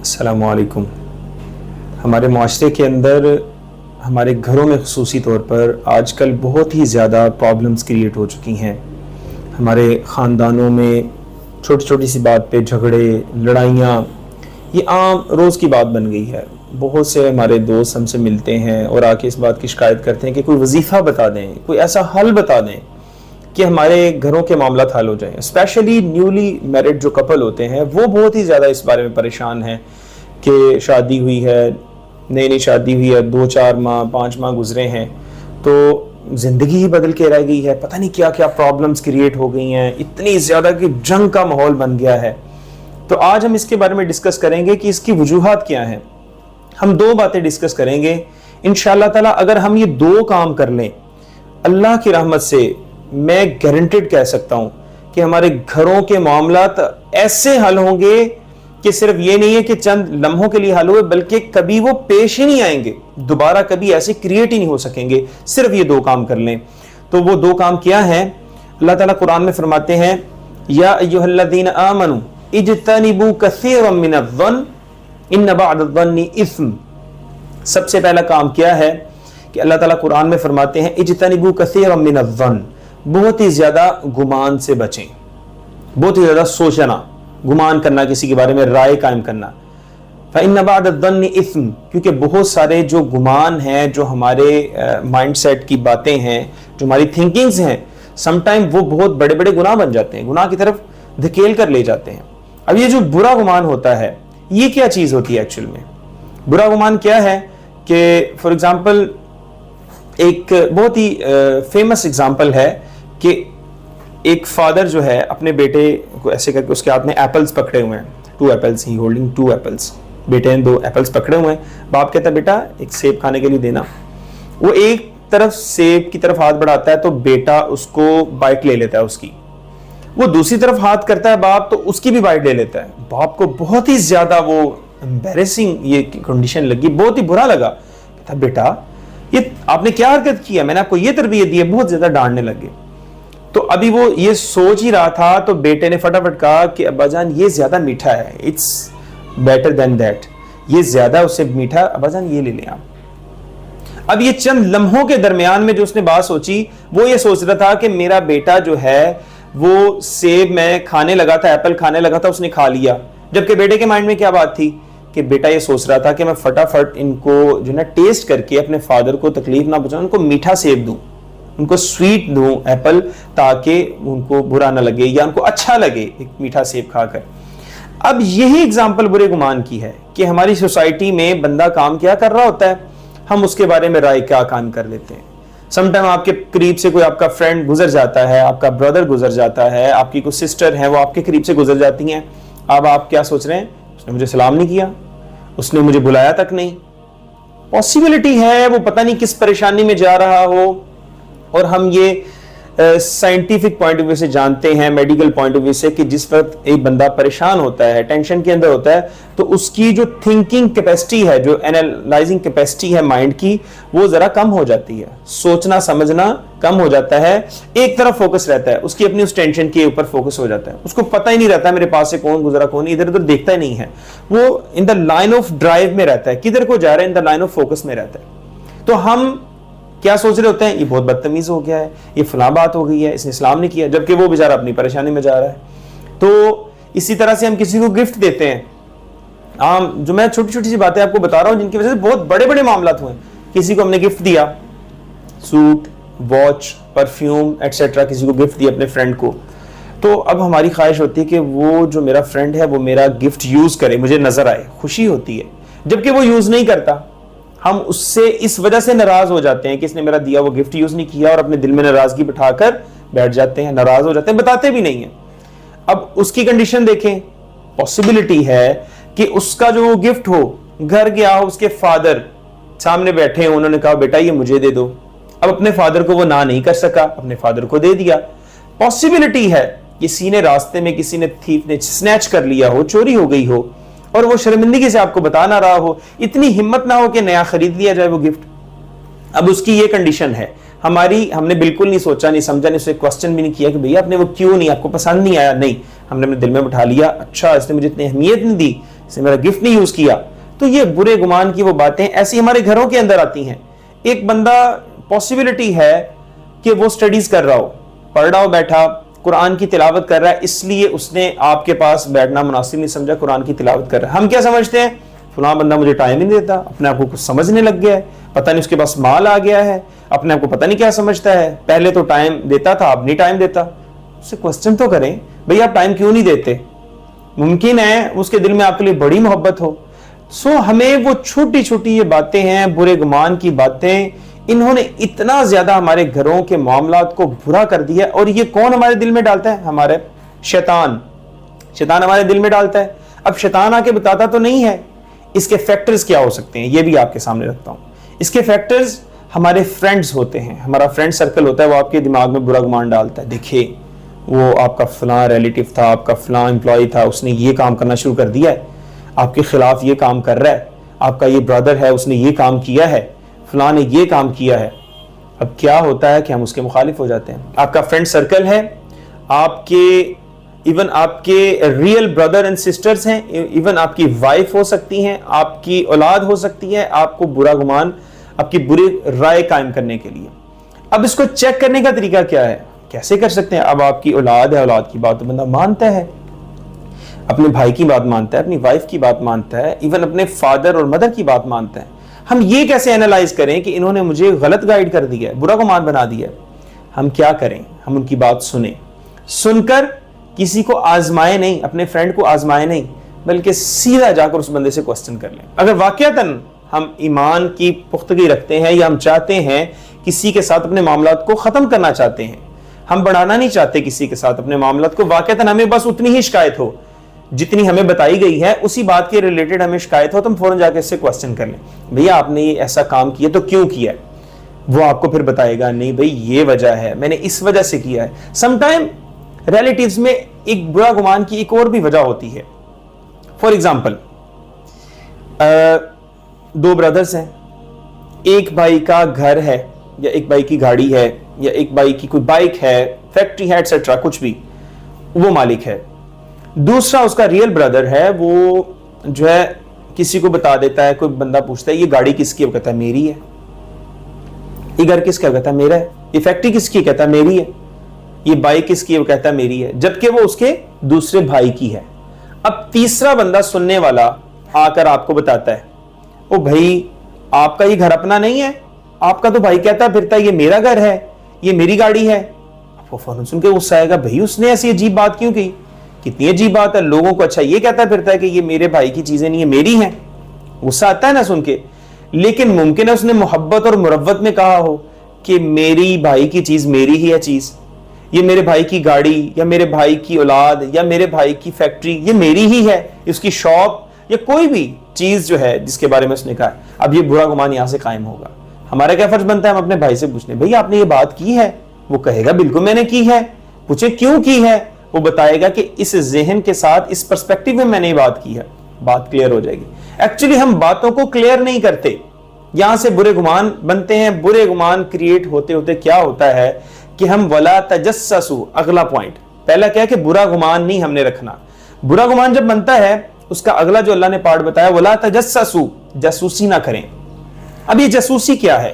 السلام علیکم۔ ہمارے معاشرے کے اندر ہمارے گھروں میں خصوصی طور پر آج کل بہت ہی زیادہ پرابلمز کریٹ ہو چکی ہیں۔ ہمارے خاندانوں میں چھوٹی چھوٹی سی بات پہ جھگڑے، لڑائیاں، یہ عام روز کی بات بن گئی ہے۔ بہت سے ہمارے دوست ہم سے ملتے ہیں اور آ کے اس بات کی شکایت کرتے ہیں کہ کوئی وظیفہ بتا دیں، کوئی ایسا حل بتا دیں کہ ہمارے گھروں کے معاملات حل ہو جائیں۔ اسپیشلی نیولی میرڈ جو کپل ہوتے ہیں وہ بہت ہی زیادہ اس بارے میں پریشان ہیں کہ شادی ہوئی ہے، نئی شادی ہوئی ہے، 2-4 ماہ 5 ماہ گزرے ہیں تو زندگی ہی بدل کے رہ گئی ہے، پتہ نہیں کیا کیا پرابلمز کریٹ ہو گئی ہیں، اتنی زیادہ کہ جنگ کا ماحول بن گیا ہے۔ تو آج ہم اس کے بارے میں ڈسکس کریں گے کہ اس کی وجوہات کیا ہیں۔ ہم 2 باتیں ڈسکس کریں گے انشاءاللہ تعالی۔ اگر ہم یہ 2 کام کر لیں، اللہ کی رحمت سے میں گارنٹیڈ کہہ سکتا ہوں کہ ہمارے گھروں کے معاملات ایسے حل ہوں گے کہ صرف یہ نہیں ہے کہ چند لمحوں کے لیے حل ہوئے، بلکہ کبھی وہ پیش ہی نہیں آئیں گے، دوبارہ کبھی ایسے کریٹ ہی نہیں ہو سکیں گے، صرف یہ 2 کام کر لیں۔ تو وہ 2 کام کیا ہیں؟ اللہ تعالیٰ قرآن میں فرماتے ہیں یا ایھا الذین آمنوا اجتنبوا کثیرا من الظن ان بعض الظن اثم۔ سب سے پہلا کام کیا ہے کہ اللہ تعالیٰ قرآن میں فرماتے ہیں اجتنبوا کثیرا من الظن، بہت ہی زیادہ گمان سے بچیں، بہت ہی زیادہ سوچنا، گمان کرنا، کسی کے بارے میں رائے قائم کرنا۔ فَإِنَّ بَعْدَ الظَّنِّ اِثْمٌ، کیونکہ بہت سارے جو گمان ہیں، جو ہمارے مائنڈ سیٹ کی باتیں ہیں، جو ہماری تھنکنگز ہیں، سم ٹائم وہ بہت بڑے بڑے گناہ بن جاتے ہیں، گناہ کی طرف دھکیل کر لے جاتے ہیں۔ اب یہ جو برا گمان ہوتا ہے، یہ کیا چیز ہوتی ہے ایکچوئل میں؟ برا گمان کیا ہے کہ فار ایگزامپل ایک بہت ہی فیمس ایگزامپل ہے کہ ایک فادر جو ہے اپنے بیٹے کو ایسے کر کے اس کے ہاتھ میں ایپلز پکڑے ہوئے ہیں، 2 ایپلز، ہی ہولڈنگ 2 ایپلز، بیٹے نے 2 ایپلز پکڑے ہوئے ہیں۔ باپ کہتا ہے بیٹا ایک سیب کھانے کے لیے دینا۔ وہ ایک طرف سیب کی طرف ہاتھ بڑھاتا ہے تو بیٹا اس کو بائٹ لے لیتا ہے اس کی، وہ دوسری طرف ہاتھ کرتا ہے باپ تو اس کی بھی بائٹ لے لیتا ہے۔ باپ کو بہت ہی زیادہ وہ امبیرسنگ یہ کنڈیشن لگی، بہت ہی برا لگا۔ کہتا بیٹا یہ آپ نے کیا حرکت کی ہے، میں نے آپ کو یہ تربیت دی ہے، بہت زیادہ ڈانٹنے لگے۔ تو ابھی وہ یہ سوچ ہی رہا تھا تو بیٹے نے فٹافٹ کہا کہ ابا جان یہ زیادہ میٹھا ہے، اٹس بیٹر دین دیٹ، یہ زیادہ اس سے میٹھا، ابا جان یہ لے لیں آپ۔ اب یہ چند لمحوں کے درمیان میں جو اس نے بات سوچی، وہ یہ سوچ رہا تھا کہ میرا بیٹا جو ہے وہ سیب میں کھانے لگا تھا، ایپل کھانے لگا تھا، اس نے کھا لیا، جبکہ بیٹے کے مائنڈ میں کیا بات تھی کہ بیٹا یہ سوچ رہا تھا کہ میں فٹافٹ ان کو جو نا ٹیسٹ کر کے اپنے فادر کو تکلیف نہ پہنچاؤں، ان کو میٹھا سیب دوں، ان کو سویٹ دوں ایپل، تاکہ ان کو برا نہ لگے یا ان کو اچھا لگے ایک میٹھا سیب کھا کر۔ اب یہی اگزامپل برے گمان کی ہے کہ ہماری سوسائٹی میں بندہ کام کیا کر رہا ہوتا ہے، ہم اس کے بارے میں رائے کیا قائم کر لیتے ہیں۔ سم ٹائم آپ کے قریب سے کوئی آپ کا فرینڈ گزر جاتا ہے، آپ کا بردر گزر جاتا ہے، آپ کی کوئی سسٹر ہے وہ آپ کے قریب سے گزر جاتی ہیں، اب آپ کیا سوچ رہے ہیں؟ اس نے مجھے سلام نہیں کیا، اس نے مجھے بلایا تک نہیں۔ پاسبلٹی ہے وہ پتہ نہیں کس پریشانی میں جا رہا ہو، اور ہم یہ سائنٹیفک پوائنٹ آف ویو سے جانتے ہیں، میڈیکل پوائنٹ آف ویو سے، کہ جس وقت ایک بندہ پریشان ہوتا ہے، ٹینشن کے اندر ہوتا ہے، تو اس کی جو تھنکنگ کیپیسٹی ہے، جو اینالائزنگ کیپیسٹی ہے مائنڈ کی، وہ ذرا کم ہو جاتی ہے، سوچنا سمجھنا کم ہو جاتا ہے، ایک طرف فوکس رہتا ہے، اس کی اپنی اس ٹینشن کے اوپر فوکس ہو جاتا ہے، اس کو پتہ ہی نہیں رہتا میرے پاس سے کون گزرا کون نہیں، ادھر ادھر دیکھتا ہی نہیں ہے، وہ ان دا لائن آف ڈرائیو میں رہتا ہے، کدھر کو جا رہا ہے، ان دا لائن آف فوکس میں رہتا ہے۔ تو ہم کیا سوچ رہے ہوتے ہیں؟ یہ بہت بدتمیز ہو گیا ہے، یہ فلاں بات ہو گئی ہے، اس نے اسلام نہیں کیا، جبکہ وہ بیچارہ اپنی پریشانی میں جا رہا ہے۔ تو اسی طرح سے ہم کسی کو گفٹ دیتے ہیں، جو میں چھوٹی چھوٹی سی باتیں آپ کو بتا رہا ہوں جن کی وجہ سے بہت بڑے بڑے معاملات ہوئے ہیں۔ کسی کو ہم نے گفٹ دیا، سوٹ، واچ، پرفیوم ایٹسیٹرا، کسی کو گفٹ دیا اپنے فرینڈ کو، تو اب ہماری خواہش ہوتی ہے کہ وہ جو میرا فرینڈ ہے وہ میرا گفٹ یوز کرے، مجھے نظر آئے، خوشی ہوتی ہے، جبکہ وہ یوز نہیں کرتا۔ ہم اس سے اس وجہ سے ناراض ہو جاتے ہیں کہ اس نے میرا دیا وہ گفٹ یوز نہیں کیا، اور اپنے دل میں ناراضگی بٹھا کر بیٹھ جاتے ہیں، ناراض ہو جاتے ہیں، بتاتے بھی نہیں ہیں۔ اب اس کی کنڈیشن دیکھیں، پاسبلٹی ہے کہ اس کا جو گفٹ ہو، گھر گیا ہو، اس کے فادر سامنے بیٹھے ہوں، انہوں نے کہا بیٹا یہ مجھے دے دو، اب اپنے فادر کو وہ نہ نہیں کر سکا، اپنے فادر کو دے دیا۔ پاسبلٹی ہے کسی نے راستے میں کسی نے تھیف نے سنیچ کر لیا ہو، چوری ہو گئی ہو، اور وہ شرمندگی سے آپ کو بتا نہ رہا ہو، اتنی ہمت نہ ہو کہ نیا خرید لیا جائے وہ گفٹ۔ اب اس کی یہ کنڈیشن ہے، ہم نے بالکل نہیں سوچا نہیں سمجھا نہیں، اسے کوسچن بھی نہیں کیا کہ بھئی آپ نے وہ کیوں نہیں، آپ کو پسند نہیں آیا، نہیں، ہم نے اپنے دل میں بٹھا لیا، اچھا اس نے مجھے اتنی اہمیت نہیں دی اس نے میرا گفٹ نہیں یوز کیا. تو یہ برے گمان کی وہ باتیں ایسی ہمارے گھروں کے اندر آتی ہیں. ایک بندہ پاسبلٹی ہے کہ وہ سٹڈیز کر رہا ہو, پڑھ رہا ہو, بیٹھا قرآن کی تلاوت کر رہا ہے, اس لیے اس نے آپ کے پاس بیٹھنا مناسب نہیں سمجھا, قرآن کی تلاوت کر رہا ہے. ہم کیا سمجھتے ہیں, فلاں بندہ مجھے ٹائم ہی نہیں دیتا, اپنے آپ کو کچھ سمجھنے لگ گیا ہے, پتہ نہیں اس کے پاس مال آ گیا ہے, اپنے آپ کو پتہ نہیں کیا سمجھتا ہے, پہلے تو ٹائم دیتا تھا اب نہیں ٹائم دیتا. اس سے کوسچن تو کریں, بھئی آپ ٹائم کیوں نہیں دیتے؟ ممکن ہے اس کے دل میں آپ کے لیے بڑی محبت ہو. ہمیں وہ چھوٹی چھوٹی یہ باتیں ہیں, برے گمان کی باتیں, انہوں نے اتنا زیادہ ہمارے گھروں کے معاملات کو برا کر دیا. اور یہ کون ہمارے دل میں ڈالتا ہے؟ ہمارے شیطان ہمارے دل میں ڈالتا ہے. اب شیطان آ کے بتاتا تو نہیں ہے. اس کے فیکٹرز کیا ہو سکتے ہیں یہ بھی آپ کے سامنے رکھتا ہوں. اس کے فیکٹرز ہمارے فرینڈز ہوتے ہیں, ہمارا فرینڈ سرکل ہوتا ہے, وہ آپ کے دماغ میں برا گمان ڈالتا ہے. دیکھیے وہ آپ کا فلاں ریلیٹیو تھا, آپ کا فلاں امپلائی تھا, اس نے یہ کام کرنا شروع کر دیا ہے, آپ کے خلاف یہ کام کر رہا ہے, آپ کا یہ برادر ہے اس نے یہ کام کیا ہے, فلاں نے یہ کام کیا ہے. اب کیا ہوتا ہے کہ ہم اس کے مخالف ہو جاتے ہیں. آپ کا فرینڈ سرکل ہے, آپ کے ایون آپ کے ریئل برادر اینڈ سسٹرز ہیں, ایون آپ کی وائف ہو سکتی ہیں, آپ کی اولاد ہو سکتی ہے, آپ کو برا گمان, آپ کی بری رائے قائم کرنے کے لیے. اب اس کو چیک کرنے کا طریقہ کیا ہے, کیسے کر سکتے ہیں؟ اب آپ کی اولاد ہے, اولاد کی بات تو بندہ مانتا ہے, اپنے بھائی کی بات مانتا ہے, اپنی وائف کی بات مانتا ہے, ایون اپنے فادر اور مدر کی بات مانتا ہے. ہم یہ کیسے اینالائز کریں کہ انہوں نے مجھے غلط گائیڈ کر دیا ہے, برا گمان بنا دیا ہے؟ ہم کیا کریں, ہم ان کی بات سنیں, سن کر کسی کو آزمائے نہیں, اپنے فرینڈ کو آزمائے نہیں, بلکہ سیدھا جا کر اس بندے سے کوسچن کر لیں. اگر واقعتاً ہم ایمان کی پختگی رکھتے ہیں یا ہم چاہتے ہیں کسی کے ساتھ اپنے معاملات کو ختم کرنا چاہتے ہیں, ہم بڑھانا نہیں چاہتے کسی کے ساتھ اپنے معاملات کو, واقعتاً ہمیں بس اتنی ہی شکایت ہو جتنی ہمیں بتائی گئی ہے, اسی بات کے ریلیٹڈ ہمیں شکایت ہو, تو ہم فوراً جا کے اس سے کوسچن کر لیں, بھیا آپ نے یہ ایسا کام کیا تو کیوں کیا ہے؟ وہ آپ کو پھر بتائے گا, نہیں بھئی یہ وجہ ہے, میں نے اس وجہ سے کیا ہے. سم ٹائم ریلیٹیوز میں ایک برا گمان کی ایک اور بھی وجہ ہوتی ہے. فار ایگزامپل, دو بردرز ہیں, ایک بھائی کا گھر ہے یا ایک بھائی کی گاڑی ہے یا ایک بھائی کی کوئی بائک ہے, فیکٹری ہے, ایٹسٹرا, کچھ بھی, وہ مالک ہے. دوسرا اس کا ریئل بردر ہے, وہ جو ہے کسی کو بتا دیتا ہے, کوئی بندہ پوچھتا ہے یہ گاڑی کس کی ہے, وہ کہتا ہے میری ہے. یہ گھر کس کا, کہتا ہے میرا ہے. یہ فیکٹری کس کی, کہتا ہے میری ہے. یہ بائک کس کی ہے, وہ کہتا ہے میری ہے, جبکہ وہ اس کے دوسرے بھائی کی ہے. اب تیسرا بندہ سننے والا آ کر آپ کو بتاتا ہے, او بھائی آپ کا یہ گھر اپنا نہیں ہے, آپ کا تو بھائی کہتا پھرتا ہے یہ میرا گھر ہے, یہ میری گاڑی ہے. وہ فوراً سن کے غصہ آئے گا, بھائی اس نے ایسی عجیب بات کیوں کی, کتنی عجیب بات ہے, لوگوں کو اچھا یہ کہتا پھرتا ہے کہ یہ میرے بھائی کی چیزیں نہیں ہیں, میری ہیں. غصہ آتا ہے نا سن کے, لیکن ممکن ہے اس نے محبت اور مروت میں کہا ہو کہ میری بھائی کی چیز میری ہی ہے چیز, یہ میرے بھائی کی گاڑی یا میرے بھائی کی اولاد یا میرے بھائی کی فیکٹری یہ میری ہی ہے, اس کی شاپ یا کوئی بھی چیز جو ہے جس کے بارے میں اس نے کہا ہے. اب یہ برا گمان یہاں سے قائم ہوگا. ہمارا کیا فرض بنتا ہے, ہم اپنے بھائی سے پوچھنے, بھئی آپ نے یہ بات کی ہے؟ وہ کہے گا بالکل میں نے کی ہے. پوچھے کیوں کی ہے, وہ بتائے گا کہ اس ذہن کے ساتھ اس پرسپیکٹیو میں نے یہ بات کی ہے. بات کلیئر ہو جائے گی. ایکچولی ہم باتوں کو کلیئر نہیں کرتے, یہاں سے برے گمان بنتے ہیں. برے گمان کریٹ ہوتے ہوتے کیا ہوتا ہے کہ ہم ولا تجسسوا, اگلا پوائنٹ, پہلا کیا کہ برا گمان نہیں ہم نے رکھنا. برا گمان جب بنتا ہے اس کا اگلا جو اللہ نے پارٹ بتایا, ولا تجسسوا, جاسوسی نہ کریں. اب یہ جاسوسی کیا ہے؟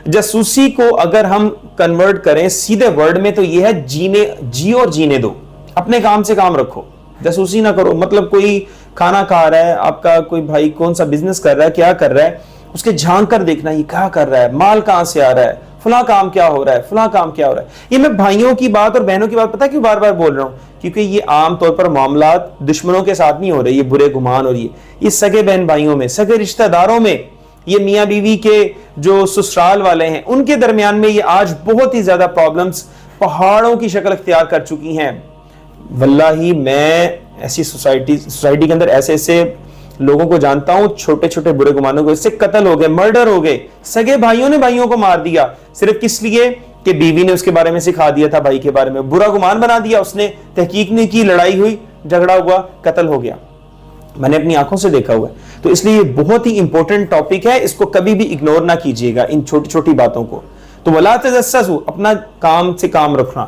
جاسوسی کو اگر ہم کنورٹ کریں سیدھے ورڈ میں تو یہ ہے جیو اور جینے دو, اپنے کام سے کام رکھو, جاسوسی نہ کرو. مطلب کوئی کھانا کھا رہا ہے, آپ کا کوئی بھائی کون سا بزنس کر رہا ہے, کیا کر رہا ہے, اس کے جھانک کر دیکھنا یہ کیا کر رہا ہے, مال کہاں سے آ رہا ہے, فلاں کام کیا ہو رہا ہے, فلاں کام کیا ہو رہا ہے. یہ میں بھائیوں کی بات اور بہنوں کی بات پتہ کیوں بار بار بول رہا ہوں, کیونکہ یہ عام طور پر معاملات دشمنوں کے ساتھ نہیں ہو رہے, یہ برے گمان, اور یہ سگے بہن بھائیوں میں, سگے رشتہ داروں میں, یہ میاں بیوی کے جو سسرال والے ہیں ان کے درمیان میں یہ آج بہت ہی زیادہ پرابلمز پہاڑوں کی شکل اختیار کر چکی ہیں. واللہ میں ایسی سوسائٹی کے اندر ایسے لوگوں کو جانتا ہوں, چھوٹے چھوٹے برے گمانوں کو, اس سے قتل ہو گئے, مرڈر ہو گئے, سگے بھائیوں نے بھائیوں کو مار دیا صرف کس لیے کہ بیوی نے اس کے بارے میں سکھا دیا تھا, بھائی کے بارے میں برا گمان بنا دیا, اس نے تحقیق نہیں کی, لڑائی ہوئی, جھگڑا ہوا, قتل ہو گیا. میں نے اپنی آنکھوں سے دیکھا ہوا ہے. تو اس لیے یہ بہت ہی امپورٹنٹ ٹاپک ہے, اس کو کبھی بھی اگنور نہ کیجیے گا ان چھوٹی چھوٹی باتوں کو. تو ولا تجسسوا, اپنا کام سے کام رکھنا.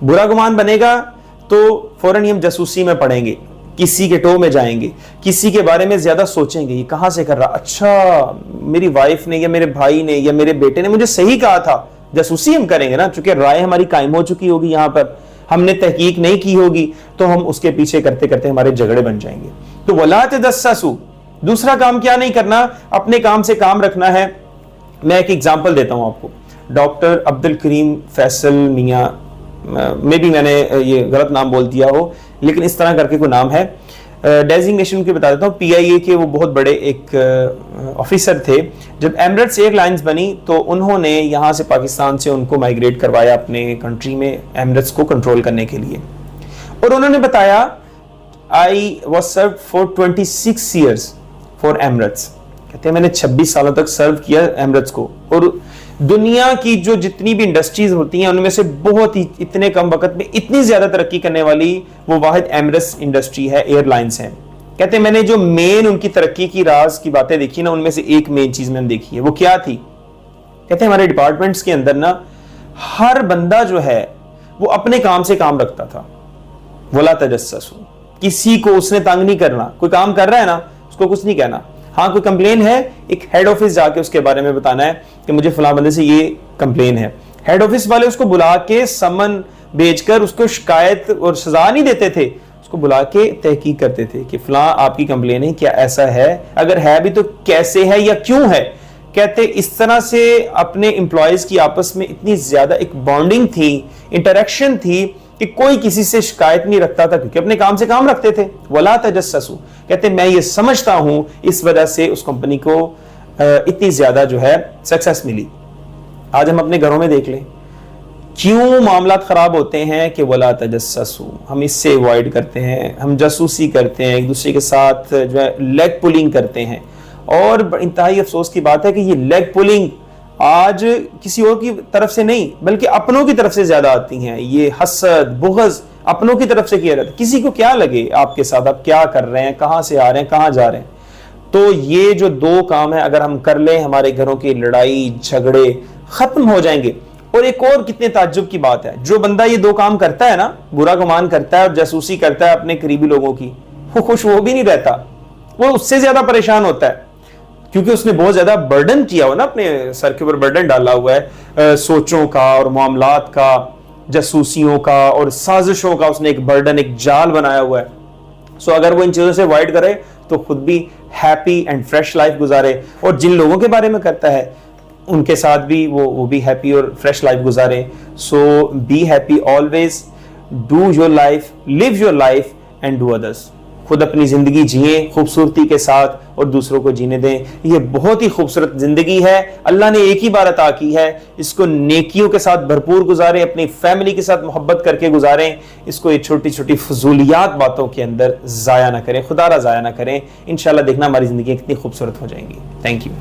برا گمان بنے گا تو فوراً ہم جاسوسی میں پڑیں گے, کسی کے ٹو میں جائیں گے, کسی کے بارے میں زیادہ سوچیں گے, یہ کہاں سے کر رہا, اچھا میری وائف نے یا میرے بھائی نے یا میرے بیٹے نے مجھے صحیح کہا تھا. جاسوسی ہم کریں گے نا, چونکہ رائے ہماری قائم ہو چکی ہوگی, یہاں پر ہم نے تحقیق نہیں کی ہوگی, تو ہم اس کے پیچھے کرتے کرتے ہمارے جھگڑے بن جائیں گے. تو وَلَا تَجَسَّسُوا, دوسرا کام کیا نہیں کرنا, اپنے کام سے کام رکھنا ہے. میں ایک ایگزامپل دیتا ہوں آپ کو. ڈاکٹر عبد الکریم فیصل میاں, میں بھی میں نے یہ غلط نام بول دیا ہو, لیکن اس طرح کر کے کوئی نام ہے, ڈیزگنیشن کے بتا دیتا ہوں. پی آئی اے کے وہ بہت بڑے ایک آفیسر تھے. جب ایمریٹس ایئر لائنز بنی تو انہوں نے یہاں سے پاکستان سے ان کو مائیگریٹ کروایا اپنے کنٹری میں ایمریٹس کو کنٹرول کرنے کے لیے, اور انہوں نے بتایا I was served for 26 years for Emirates. کہتے ہیں میں نے 26 سالوں تک سرو کیا ایمریٹس کو, اور دنیا کی جو جتنی بھی انڈسٹریز ہوتی ہیں ان میں سے بہت ہی اتنے کم وقت میں اتنی زیادہ ترقی کرنے والی وہ واحد ایمریٹس انڈسٹری ہے, ایئر لائنز ہیں. کہتے ہیں میں نے جو مین ان کی ترقی کی راز کی باتیں دیکھی نا, ان میں سے ایک مین چیز میں نے دیکھی ہے, وہ کیا تھی. کہتے ہیں ہمارے ڈپارٹمنٹس کے اندر نا ہر بندہ جو ہے وہ اپنے کام سے کام رکھتا تھا. وَلَا تَجَسَّسُوا, کسی کو اس نے تنگ نہیں کرنا. کوئی کام کر رہا ہے نا اس کو کچھ نہیں کہنا. ہاں کوئی کمپلین ہے, ایک ہیڈ آفس جا کے اس کے بارے میں بتانا ہے کہ مجھے فلاں بندے سے یہ کمپلین ہے. ہیڈ آفس والے اس کو بلا کے سمن بھیج کر اس کو شکایت اور سزا نہیں دیتے تھے, اس کو بلا کے تحقیق کرتے تھے کہ فلاں آپ کی کمپلین ہے, کیا ایسا ہے, اگر ہے بھی تو کیسے ہے یا کیوں ہے. کہتے اس طرح سے اپنے امپلائیز کی آپس میں اتنی زیادہ ایک بانڈنگ تھی, انٹریکشن تھی کہ کوئی کسی سے شکایت نہیں رکھتا تھا, کیونکہ اپنے کام سے کام رکھتے تھے. وَلَا تَجَسَّسُوا, کہتے میں یہ سمجھتا ہوں اس وجہ سے اس کمپنی کو اتنی زیادہ جو ہے سکسیس ملی. آج ہم اپنے گھروں میں دیکھ لیں کیوں معاملات خراب ہوتے ہیں کہ وَلَا تَجَسَّسُوا, ہم اس سے اوائڈ کرتے ہیں, ہم جاسوسی کرتے ہیں, ایک دوسرے کے ساتھ جو ہے لیگ پولنگ کرتے ہیں. اور انتہائی افسوس کی بات ہے کہ یہ لیگ پولنگ آج کسی اور کی طرف سے نہیں بلکہ اپنوں کی طرف سے زیادہ آتی ہیں. یہ حسد بغض اپنوں کی طرف سے کیا رہتا ہے. کسی کو کیا لگے آپ کے ساتھ, آپ کیا کر رہے ہیں, کہاں سے آ رہے ہیں, کہاں جا رہے ہیں. تو یہ جو دو کام ہیں اگر ہم کر لیں, ہمارے گھروں کی لڑائی جھگڑے ختم ہو جائیں گے. اور ایک اور کتنے تعجب کی بات ہے, جو بندہ یہ دو کام کرتا ہے نا, برا گمان کرتا ہے اور جاسوسی کرتا ہے اپنے قریبی لوگوں کی, وہ خوش وہ بھی نہیں رہتا, وہ اس سے زیادہ پریشان ہوتا ہے, کیونکہ اس نے بہت زیادہ برڈن کیا ہوا نا, اپنے سر کے اوپر برڈن ڈالا ہوا ہے سوچوں کا اور معاملات کا, جاسوسیوں کا اور سازشوں کا. اس نے ایک برڈن, ایک جال بنایا ہوا ہے. سو اگر وہ ان چیزوں سے اوائڈ کرے تو خود بھی ہیپی اینڈ فریش لائف گزارے, اور جن لوگوں کے بارے میں کرتا ہے ان کے ساتھ بھی وہ بھی ہیپی اور فریش لائف گزارے. So be happy always, do your life, live your life and do others. خود اپنی زندگی جئیں خوبصورتی کے ساتھ اور دوسروں کو جینے دیں. یہ بہت ہی خوبصورت زندگی ہے, اللہ نے ایک ہی بار عطا کی ہے, اس کو نیکیوں کے ساتھ بھرپور گزاریں, اپنی فیملی کے ساتھ محبت کر کے گزاریں. اس کو یہ چھوٹی چھوٹی فضولیات باتوں کے اندر ضائع نہ کریں, خدا را ضائع نہ کریں. انشاءاللہ دیکھنا ہماری زندگی کتنی خوبصورت ہو جائیں گی. Thank you.